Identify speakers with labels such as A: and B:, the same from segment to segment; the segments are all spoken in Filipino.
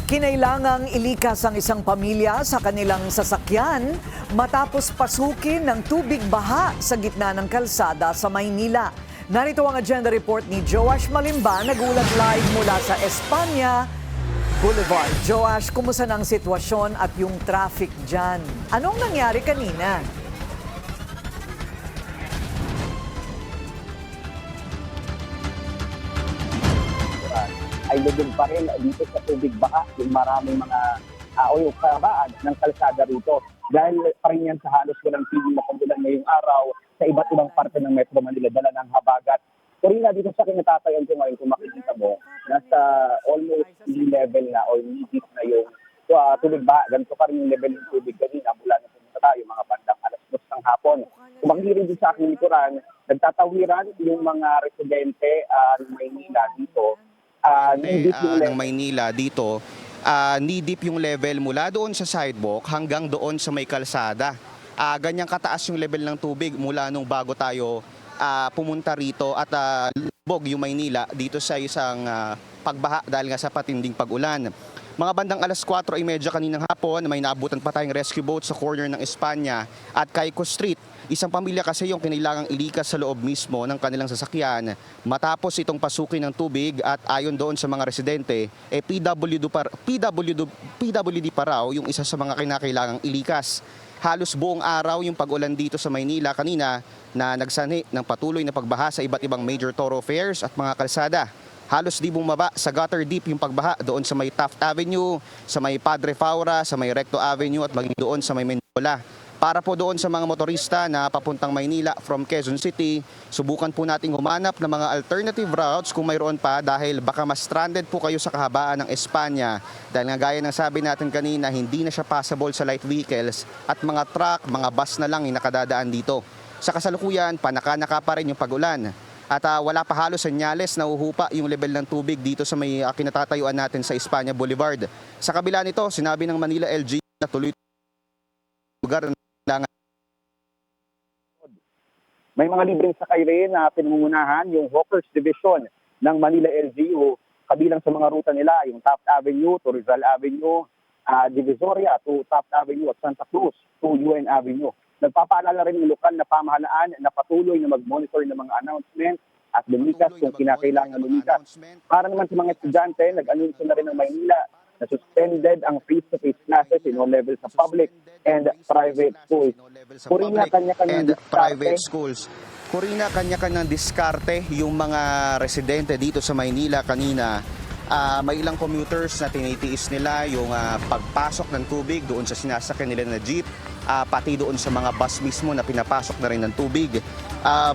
A: Kinailangang ilikas ang isang pamilya sa kanilang sasakyan matapos pasukin ng tubig baha sa gitna ng kalsada sa Maynila. Narito ang agenda report ni Joash Malimba, nagulat live mula sa Espanya Boulevard. Joash, kumusta ang sitwasyon at yung traffic dyan? Anong nangyari kanina?
B: Ay lubog pa rin dito sa tubig baha yung maraming mga o yung karaan ng kalsada rito. Dahil pa rin yan sa halos walang tigil na pagbulan ngayong araw sa iba't ibang parte ng Metro Manila, dala ng habagat. Kurina dito sa kinatatayan ko ngayon, kung makikita mo, nasa almost level na o deep na yung tubig baha. Ganito pa rin yung level ng tubig kanina mula na pumunta tayo mga bandang alas 2 ng hapon. Kung makikita din sa aking likuran, nagtatawiran yung mga residente ng Maynila dito.
C: Ng Maynila dito, knee-deep yung level mula doon sa sidewalk hanggang doon sa may kalsada. Ganyang kataas yung level ng tubig mula nung bago tayo pumunta rito at lubog yung Maynila dito sa isang pagbaha dahil nga sa patinding pag-ulan. Mga bandang alas 4:30 kaninang hapon, may naabutan pa tayong rescue boat sa corner ng Espanya at Caico Street. Isang pamilya kasi yung kinailangang ilikas sa loob mismo ng kanilang sasakyan matapos itong pasukin ng tubig at ayon doon sa mga residente, PWD pa raw yung isa sa mga kinakailangang ilikas. Halos buong araw yung pag-ulan dito sa Maynila kanina na nagsanhi ng patuloy na pagbaha sa iba't ibang major thoroughfares at mga kalsada. Halos di bumaba sa gutter deep yung pagbaha doon sa may Taft Avenue, sa may Padre Faura, sa may Recto Avenue at maging doon sa may Mendola. Para po doon sa mga motorista na papuntang Maynila from Quezon City, subukan po nating humanap ng mga alternative routes kung mayroon pa dahil baka mas stranded po kayo sa kahabaan ng Espanya. Dahil nga gaya ng sabi natin kanina, hindi na siya passable sa light vehicles at mga truck, mga bus na lang yung nakadadaan dito. Sa kasalukuyan, panaka-naka pa rin yung pag-ulan. At wala pa halos senyales na uhupa yung level ng tubig dito sa may kinatatayuan natin sa Espanya Boulevard. Sa kabila nito, sinabi ng Manila LG na tuloy lugar ng
B: may mga libreng sakay rin na pinangungunahan yung Hawkers Division ng Manila LGU, kabilang sa mga ruta nila yung Taft Avenue to Rizal Avenue, Divisoria to Taft Avenue at Santa Cruz to UN Avenue. Nagpapaalala rin ng lokal na pamahalaan na patuloy na mag-monitor ng mga announcement at lumikas kung kinakailangan lumikas. Para naman sa mga estudyante, nag-anunsyo na rin ng Maynila na suspended ang face-to-face classes in all levels sa public and private schools. Kurina
C: kanya-kanyang diskarte yung mga residente dito sa Maynila kanina. May ilang commuters na tinitiis nila yung pagpasok ng tubig doon sa sinasakyan nila na jeep, pati doon sa mga bus mismo na pinapasok na rin ng tubig.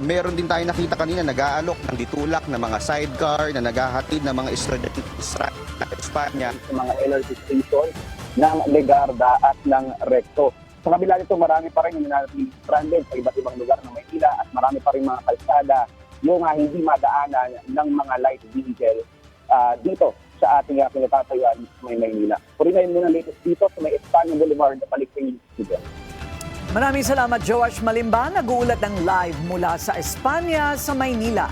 C: Meron din tayo nakita kanina nag-aalok ng ditulak na mga sidecar na naghahatid ng mga estudyante sa Espanya.
B: Sa mga LRT station ng Legarda at ng Recto. Sa kabila nito, marami pa rin yung nanatiling stranded sa iba't ibang lugar ng Maynila at marami pa rin mga kalsada yung hindi madaanan ng mga light vehicle dito sa ating pinatatayuan may Maynila. Puri na yun muna latest dito sa may Espanya Boulevard na Palikping Studio.
A: Maraming salamat, Joash Malimba, nagulat ng live mula sa Espanya sa Maynila.